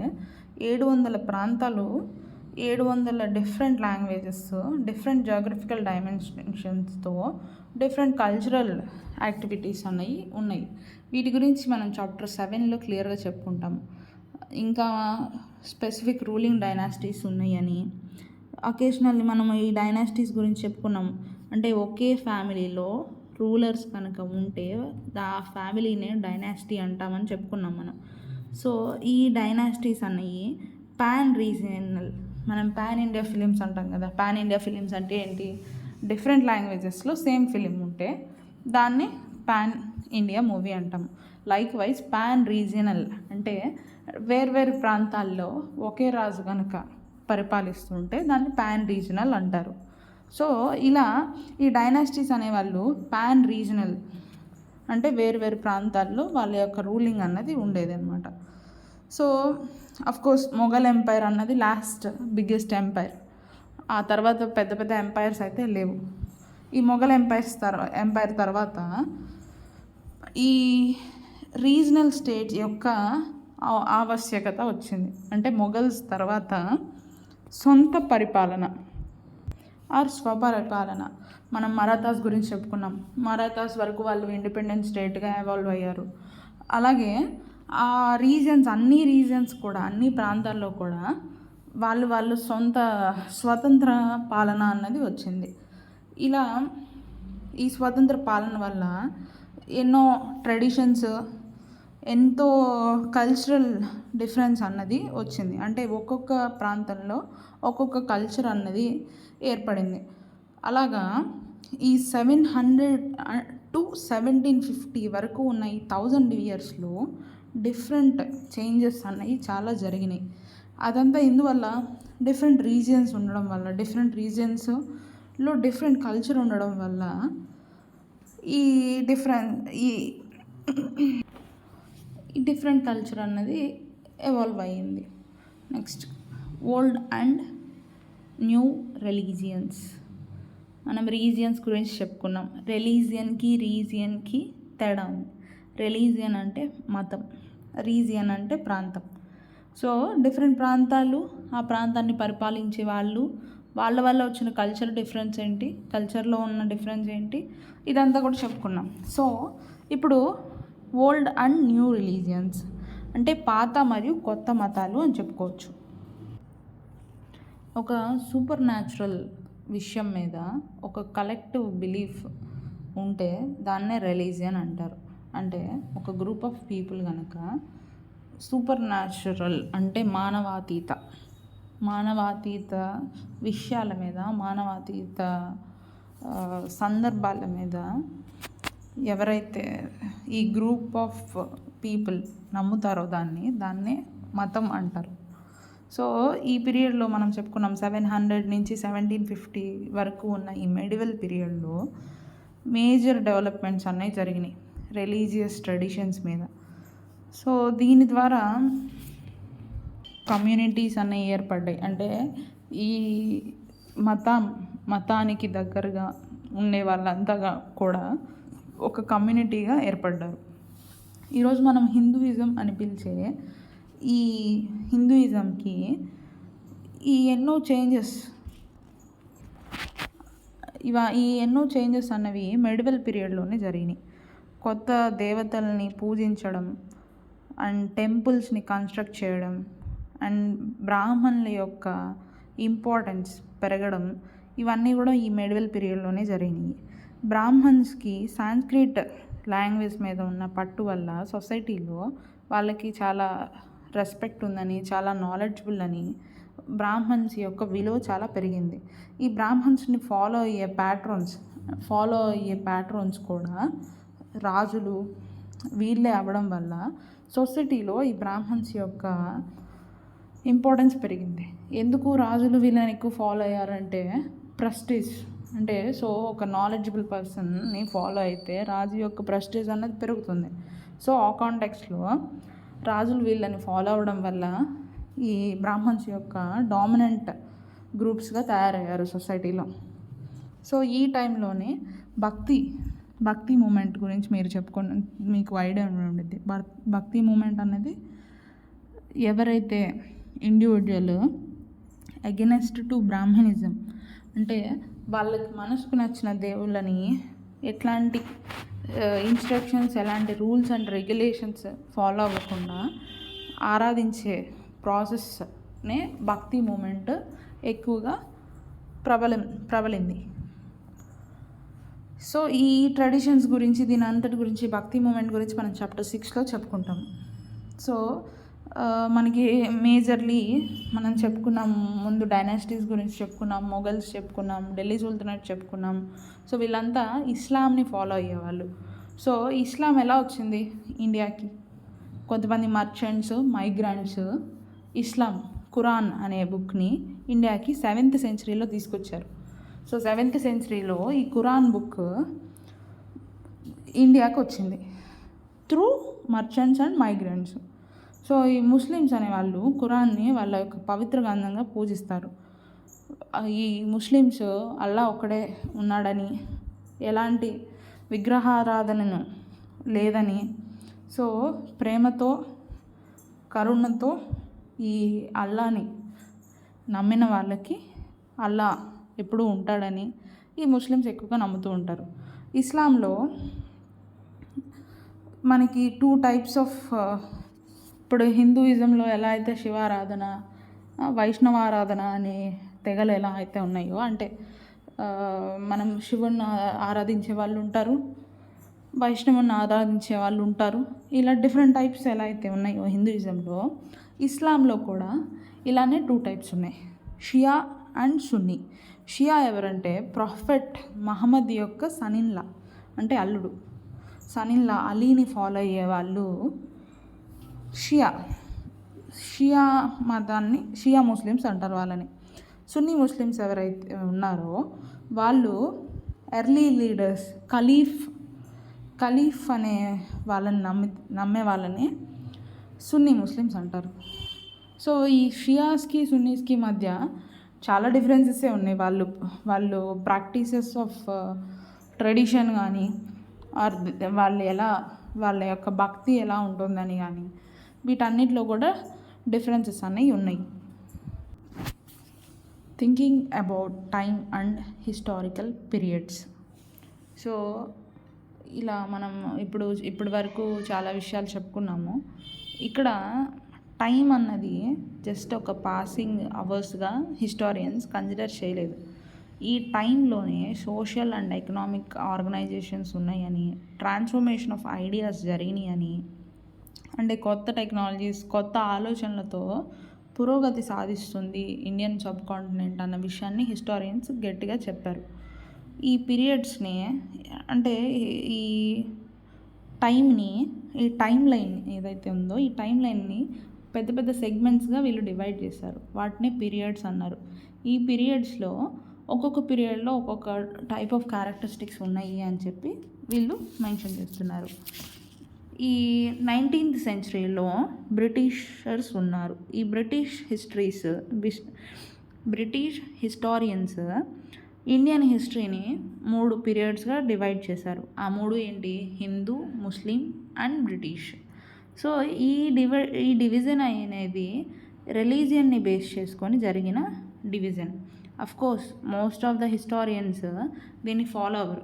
700 ప్రాంతాలు, 700 డిఫరెంట్ లాంగ్వేజెస్, డిఫరెంట్ జాగ్రఫికల్ డైమెన్షన్స్తో డిఫరెంట్ కల్చరల్ యాక్టివిటీస్ అనేవి ఉన్నాయి. వీటి గురించి మనం చాప్టర్ 7లో క్లియర్గా చెప్పుకుంటాం. ఇంకా స్పెసిఫిక్ రూలింగ్ డైనాసిటీస్ ఉన్నాయని, అకేషనల్లీ మనం ఈ డైనాసిటీస్ గురించి చెప్పుకున్నాం. అంటే ఒకే ఫ్యామిలీలో రూలర్స్ కనుక ఉంటే ఆ ఫ్యామిలీనే డైనాసిటీ అంటామని చెప్పుకున్నాం మనం. సో ఈ డైనాసిటీస్ అనేవి పాన్ రీజియనల్, మనం పాన్ ఇండియా ఫిలిమ్స్ అంటాం కదా. పాన్ ఇండియా ఫిలిమ్స్ అంటే ఏంటి, డిఫరెంట్ లాంగ్వేజెస్లో సేమ్ ఫిలిం ఉంటే దాన్ని పాన్ ఇండియా మూవీ అంటాం. లైక్ వైజ్ పాన్ రీజియనల్ అంటే వేర్వేరు ప్రాంతాల్లో ఒకే రాజు కనుక పరిపాలిస్తుంటే దాన్ని పాన్ రీజనల్ అంటారు. సో ఇలా ఈ డైనాసిటీస్ అనేవాళ్ళు పాన్ రీజనల్ అంటే వేరు ప్రాంతాల్లో వాళ్ళ యొక్క రూలింగ్ అన్నది ఉండేది అనమాట. సో అఫ్కోర్స్ మొఘల్ ఎంపైర్ అన్నది లాస్ట్ బిగ్గెస్ట్ ఎంపైర్. ఆ తర్వాత పెద్ద ఎంపైర్స్ అయితే లేవు. ఈ మొఘల్ ఎంపైర్ తర్వాత ఈ రీజనల్ స్టేట్ యొక్క ఆవశ్యకత వచ్చింది. అంటే మొఘల్స్ తర్వాత సొంత పరిపాలన ఆర్ స్వపరిపాలన. మనం మరాఠాస్ గురించి చెప్పుకున్నాం. మరాఠాస్ వరకు వాళ్ళు ఇండిపెండెంట్ స్టేట్గా ఎవాల్వ్ అయ్యారు. అలాగే ఆ రీజన్స్, అన్ని రీజన్స్ కూడా, అన్ని ప్రాంతాల్లో కూడా వాళ్ళు సొంత స్వతంత్ర పాలన అన్నది వచ్చింది. ఇలా ఈ స్వతంత్ర పాలన వల్ల ఎన్నో ట్రెడిషన్స్, ఎంతో కల్చరల్ డిఫరెన్స్ అన్నది వచ్చింది. అంటే ఒక్కొక్క ప్రాంతంలో ఒక్కొక్క కల్చర్ అన్నది ఏర్పడింది. అలాగా ఈ 700 to 1750 వరకు ఉన్న ఈ 1000 ఇయర్స్లో డిఫరెంట్ చేంజెస్ అన్నవి చాలా జరిగినాయి. అదంతా ఎందువల్ల, డిఫరెంట్ రీజియన్స్ ఉండడం వల్ల, డిఫరెంట్ రీజియన్స్లో డిఫరెంట్ కల్చర్ ఉండడం వల్ల ఈ డిఫరెంట్ కల్చర్ అన్నది ఎవాల్వ్ అయ్యింది. Next old and new religions. మనం రీజియన్స్ గురించి చెప్పుకున్నాం. రీజియన్కి తేడా ఉంది. రిలీజియన్ అంటే మతం, రీజియన్ అంటే ప్రాంతం. సో డిఫరెంట్ ప్రాంతాలు, ఆ ప్రాంతాన్ని పరిపాలించే వాళ్ళు, వాళ్ళ వల్ల వచ్చిన కల్చర్ డిఫరెన్స్ ఏంటి, కల్చర్లో ఉన్న డిఫరెన్స్ ఏంటి, ఇదంతా కూడా చెప్పుకున్నాం. సో ఇప్పుడు ఓల్డ్ అండ్ న్యూ రిలీజియన్స్ అంటే పాత మరియు కొత్త మతాలు అని చెప్పుకోవచ్చు. ఒక సూపర్ న్యాచురల్ విషయం మీద ఒక కలెక్టివ్ బిలీఫ్ ఉంటే దాన్నే రిలీజియన్ అంటారు. అంటే ఒక గ్రూప్ ఆఫ్ పీపుల్ కనుక సూపర్ న్యాచురల్ అంటే మానవాతీత విషయాల మీద, మానవాతీత సందర్భాల మీద ఎవరైతే ఈ గ్రూప్ ఆఫ్ పీపుల్ నమ్ముతారో దాన్నే మతం అంటారు. సో ఈ పీరియడ్లో మనం చెప్పుకున్నాం 700 నుంచి 1750 వరకు ఉన్న ఈ మెడివల్ పీరియడ్లో మేజర్ డెవలప్మెంట్స్ అనేవి జరిగినాయి రిలీజియస్ ట్రెడిషన్స్ మీద. సో దీని ద్వారా కమ్యూనిటీస్ అనేవి ఏర్పడ్డాయి. అంటే ఈ మతానికి దగ్గరగా ఉండే వాళ్ళంతా కూడా ఒక కమ్యూనిటీగా ఏర్పడ్డారు. ఈరోజు మనం హిందూయిజం అని పిలిచే ఈ హిందూయిజంకి ఈ ఎన్నో చేంజెస్ అన్నవి మెడివల్ పీరియడ్లోనే జరిగినాయి. కొత్త దేవతల్ని పూజించడం అండ్ టెంపుల్స్ని కన్స్ట్రక్ట్ చేయడం అండ్ బ్రాహ్మణుల యొక్క ఇంపార్టెన్స్ పెరగడం, ఇవన్నీ కూడా ఈ మెడివల్ పీరియడ్లోనే జరిగినాయి. బ్రాహ్మణ్స్కి సాంస్క్రిట్ లాంగ్వేజ్ మీద ఉన్న పట్టు వల్ల సొసైటీలో వాళ్ళకి చాలా రెస్పెక్ట్ ఉందని, చాలా నాలెడ్జబుల్ అని, బ్రాహ్మణ్స్ యొక్క విలువ చాలా పెరిగింది. ఈ బ్రాహ్మణ్స్ని ఫాలో అయ్యే ప్యాట్రన్స్ కూడా రాజులు వీళ్ళే అవ్వడం వల్ల సొసైటీలో ఈ బ్రాహ్మణ్స్ యొక్క ఇంపార్టెన్స్ పెరిగింది. ఎందుకు రాజులు వీళ్ళని ఎక్కువ ఫాలో అయ్యారంటే ప్రెస్టీజ్. అంటే సో ఒక నాలెడ్జబుల్ పర్సన్ని ఫాలో అయితే రాజు యొక్క ప్రెస్టీజ్ అన్నది పెరుగుతుంది. సో ఆ కాంటెక్స్లో రాజులు వీళ్ళని ఫాలో అవ్వడం వల్ల ఈ బ్రాహ్మణ్స్ యొక్క డామినెంట్ గ్రూప్స్గా తయారయ్యారు సొసైటీలో. సో ఈ టైంలోనే భక్తి మూమెంట్ గురించి మీకు ఐడియా ఉండేది. భక్తి మూమెంట్ అనేది ఎవరైతే ఇండివిజువల్ అగెనెస్ట్ టు బ్రాహ్మణిజం, అంటే వాళ్ళకి మనసుకు నచ్చిన దేవుళ్ళని ఎట్లాంటి ఇన్స్ట్రక్షన్స్, ఎలాంటి రూల్స్ అండ్ రెగ్యులేషన్స్ ఫాలో అవ్వకుండా ఆరాధించే ప్రాసెస్నే భక్తి మూమెంట్ ఎక్కువగా ప్రబలింది. సో ఈ ట్రెడిషన్స్ గురించి, దీని అంతటి గురించి, భక్తి మూమెంట్ గురించి మనం చాప్టర్ 6లో చెప్పుకుంటాం. సో మనకి మేజర్లీ మనం చెప్పుకున్నాం, ముందు డైనాసిటీస్ గురించి చెప్పుకున్నాం, మొఘల్స్ చెప్పుకున్నాం, ఢిల్లీ సుల్తానేట్ చెప్పుకున్నాం. సో వీళ్ళంతా ఇస్లాంని ఫాలో అయ్యేవాళ్ళు. సో ఇస్లాం ఎలా వచ్చింది ఇండియాకి? కొంతమంది మర్చెంట్స్, మైగ్రెంట్స్ ఖురాన్ అనే బుక్ని ఇండియాకి 7th centuryలో తీసుకొచ్చారు. సో 7th centuryలో ఈ ఖురాన్ బుక్ ఇండియాకి వచ్చింది through merchants and migrants. So ఈ ముస్లిమ్స్ అనేవాళ్ళు ఖురాన్ని వాళ్ళ యొక్క పవిత్ర గ్రంథంగా పూజిస్తారు. ఈ ముస్లిమ్స్ అల్లా ఒక్కడే ఉన్నాడని, ఎలాంటి విగ్రహారాధనను లేదని, సో ప్రేమతో, కరుణతో ఈ అల్లాని నమ్మిన వాళ్ళకి అల్లా ఎప్పుడూ ఉంటాడని ఈ ముస్లిమ్స్ ఎక్కువగా నమ్ముతూ ఉంటారు. ఇస్లాంలో మనకి 2 types ఆఫ్, ఇప్పుడు హిందూయిజంలో ఎలా అయితే శివారాధన, వైష్ణవారాధన అనే తెగలు ఎలా అయితే ఉన్నాయో, అంటే మనం శివుని ఆరాధించే వాళ్ళు ఉంటారు, వైష్ణవుని ఆరాధించే వాళ్ళు ఉంటారు. ఇలా డిఫరెంట్ టైప్స్ ఎలా అయితే ఉన్నాయో హిందూయిజంలో, ఇస్లాంలో కూడా ఇలానే 2 types ఉన్నాయి, షియా అండ్ సున్నీ. షియా ఎవరంటే ప్రొఫెట్ మహమ్మద్ యొక్క సన్-ఇన్-లా, అంటే అల్లుడు, సన్-ఇన్-లా అలీని ఫాలో అయ్యే వాళ్ళు షియా మతాన్ని, షియా ముస్లిమ్స్ అంటారు వాళ్ళని. సున్నీ ముస్లిమ్స్ ఎవరైతే ఉన్నారో వాళ్ళు ఎర్లీ లీడర్స్, ఖలీఫ్ అనే వాళ్ళని నమ్మే వాళ్ళని సున్నీ ముస్లిమ్స్ అంటారు. సో ఈ షియాస్కి సున్నీస్కి మధ్య చాలా డిఫరెన్సెసే ఉన్నాయి. వాళ్ళు ప్రాక్టీసెస్ ఆఫ్ ట్రెడిషన్ కానీ, ఆర్ వాళ్ళ యొక్క భక్తి ఎలా ఉంటుందని కానీ, వీటన్నిటిలో కూడా డిఫరెన్సెస్ అనేవి ఉన్నాయి. Thinking about time and historical periods. So ఇలా మనం ఇప్పటి వరకు చాలా విషయాలు చెప్పుకున్నాము. ఇక్కడ టైం అన్నది జస్ట్ ఒక పాసింగ్ అవర్స్గా హిస్టారియన్స్ కన్సిడర్ చేయలేదు. ఈ టైంలోనే సోషల్ అండ్ ఎకనామిక్ ఆర్గనైజేషన్స్ ఉన్నాయని, ట్రాన్స్ఫర్మేషన్ ఆఫ్ ఐడియాస్ జరిగినాయని, అంటే కొత్త టెక్నాలజీస్, కొత్త ఆలోచనలతో పురోగతి సాధిస్తుంది ఇండియన్ సబ్ కాంటినెంట్ అన్న విషయాన్ని హిస్టారియన్స్ గట్టిగా చెప్పారు. ఈ పీరియడ్స్ని, అంటే ఈ టైం లైన్ ఏదైతే ఉందో, ఈ టైం లైన్ని పెద్ద పెద్ద సెగ్మెంట్స్గా వీళ్ళు డివైడ్ చేశారు. వాటిని పీరియడ్స్ అన్నారు. ఈ పీరియడ్స్లో ఒక్కొక్క పీరియడ్లో ఒక్కొక్క టైప్ ఆఫ్ క్యారెక్టరిస్టిక్స్ ఉన్నాయి అని చెప్పి వీళ్ళు మెన్షన్ చేస్తున్నారు. ఈ 19th సెంచరీలో బ్రిటిషర్స్ ఉన్నారు. ఈ బ్రిటిష్ హిస్టారియన్స్ ఇండియన్ హిస్టరీని 3 పీరియడ్స్గా డివైడ్ చేశారు. ఆ 3 ఏంటి? Hindu, Muslim and British. So ఈ డివిజన్ అనేది రిలీజియన్ని బేస్ చేసుకొని జరిగిన division. Course most of the historians దీన్ని ఫాలో అవ్వరు.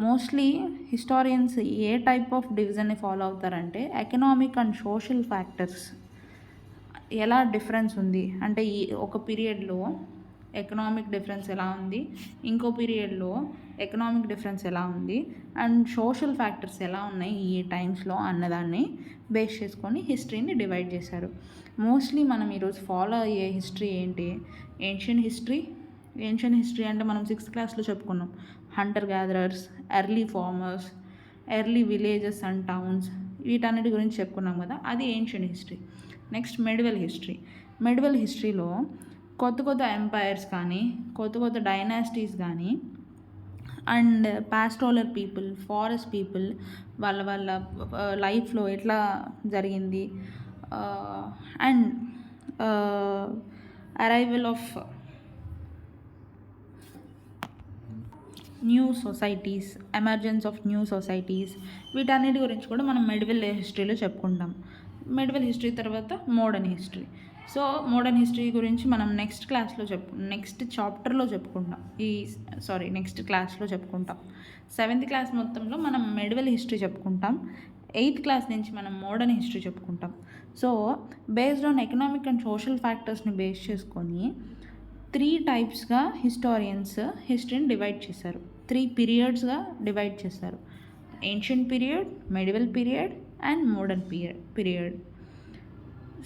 మోస్ట్లీ హిస్టారియన్స్ ఏ టైప్ ఆఫ్ డివిజన్ని ఫాలో అవుతారంటే ఎకనామిక్ అండ్ సోషల్ ఫ్యాక్టర్స్ ఎలా డిఫరెన్స్ ఉంది అంటే ఈ ఒక పీరియడ్లో ఎకనామిక్ డిఫరెన్స్ ఎలా ఉంది, ఇంకో పీరియడ్లో ఎకనామిక్ డిఫరెన్స్ ఎలా ఉంది అండ్ సోషల్ ఫ్యాక్టర్స్ ఎలా ఉన్నాయి ఈ టైమ్స్లో అన్నదాన్ని బేస్ చేసుకొని హిస్టరీని డివైడ్ చేశారు. మోస్ట్లీ మనం ఈరోజు ఫాలో అయ్యే హిస్టరీ ఏంటి? ఏన్షియన్ హిస్టరీ అంటే మనం 6th క్లాస్లో చెప్పుకున్నాం. Hunter gatherers, early farmers, early villages and towns, వీటన్నిటి గురించి చెప్పుకున్నాం కదా, అది ఏన్షియన్ హిస్టరీ. నెక్స్ట్ మెడివల్ హిస్టరీలో కొత్త ఎంపైర్స్ కానీ కొత్త డైనాసిటీస్ కానీ and pastoral people, forest people వాళ్ళ లైఫ్లో ఎట్లా జరిగింది and arrival of new societies, emergence of new societies, వీటన్నిటి గురించి కూడా మనం మెడివల్ హిస్టరీలో చెప్పుకుంటాం. మెడివల్ హిస్టరీ తర్వాత modern history. So modern history గురించి మనం నెక్స్ట్ క్లాస్లో నెక్స్ట్ క్లాస్లో చెప్పుకుంటాం. 7th క్లాస్ మొత్తంలో మనం మెడివల్ హిస్టరీ చెప్పుకుంటాం. 8th క్లాస్ నుంచి మనం మోడర్న్ హిస్టరీ చెప్పుకుంటాం. So based on economic and social ఫ్యాక్టర్స్ని బేస్ చేసుకొని 3 టైప్స్గా హిస్టారియన్స్ హిస్టరీని డివైడ్ చేశారు. 3 పీరియడ్స్గా డివైడ్ చేశారు. Ancient period, medieval period and modern period.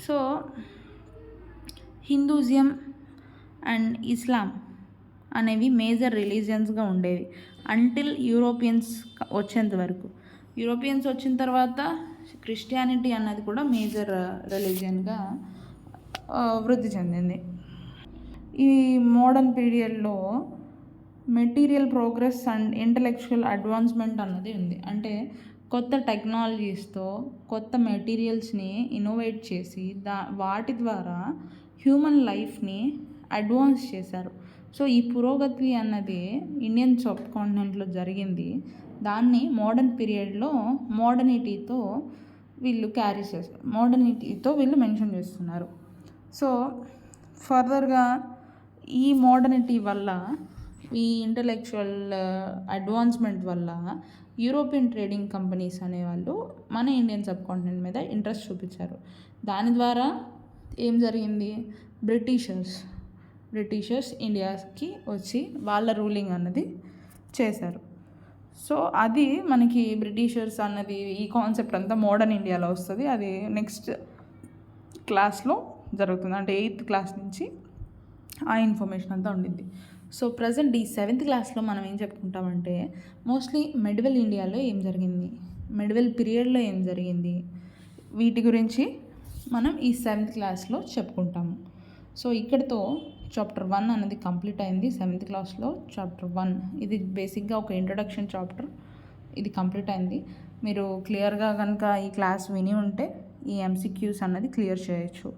So Hinduism and Islam అనేవి మేజర్ రిలీజియన్స్గా ఉండేవి అంటిల్ యూరోపియన్స్ వచ్చేంత వరకు. యూరోపియన్స్ వచ్చిన తర్వాత క్రిస్టియానిటీ అన్నది కూడా మేజర్ రిలీజియన్గా వృద్ధి చెందింది. ఈ మోడర్న్ పీరియడ్లో material progress and intellectual advancement అన్నది ఉంది. అంటే కొత్త టెక్నాలజీస్తో కొత్త మెటీరియల్స్ని ఇన్నోవేట్ చేసి వాటి ద్వారా హ్యూమన్ లైఫ్ని అడ్వాన్స్ చేశారు. సో ఈ పురోగతి అన్నది ఇండియన్ సబ్ కాంటినెంట్లో జరిగింది. దాన్ని మోడర్న్ పీరియడ్లో మోడర్నిటీతో వీళ్ళు మెన్షన్ చేస్తున్నారు. సో ఫర్దర్గా ఈ మోడర్నిటీ వల్ల, ఈ ఇంటలెక్చువల్ అడ్వాన్స్మెంట్ వల్ల యూరోపియన్ ట్రేడింగ్ కంపెనీస్ అనేవాళ్ళు మన ఇండియన్ సబ్ కాంటినెంట్ మీద ఇంట్రెస్ట్ చూపించారు. దాని ద్వారా ఏం జరిగింది? బ్రిటిషర్స్ ఇండియాకి వచ్చి వాళ్ళ రూలింగ్ అన్నది చేశారు. సో అది మనకి బ్రిటిషర్స్ అన్నది ఈ కాన్సెప్ట్ అంతా మోడర్న్ ఇండియాలో వస్తుంది. అది నెక్స్ట్ క్లాస్లో జరుగుతుంది. అంటే 8th క్లాస్ నుంచి ఆ ఇన్ఫర్మేషన్ అంతా ఉండిద్ది. సో ప్రజెంట్ ఈ 7th క్లాస్లో మనం ఏం చెప్పుకుంటామంటే మోస్ట్లీ మెడివల్ ఇండియాలో ఏం జరిగింది, మెడివల్ పీరియడ్లో ఏం జరిగింది, వీటి గురించి మనం ఈ 7th క్లాస్లో చెప్పుకుంటాము. సో ఇక్కడితో చాప్టర్ 1 అనేది కంప్లీట్ అయింది. 7th క్లాస్లో చాప్టర్ 1 ఇది బేసిక్గా ఒక ఇంట్రడక్షన్ చాప్టర్, ఇది కంప్లీట్ అయింది. మీరు క్లియర్గా కనుక ఈ క్లాస్ విని ఉంటే ఈ MCQs అన్నది క్లియర్ చేయొచ్చు.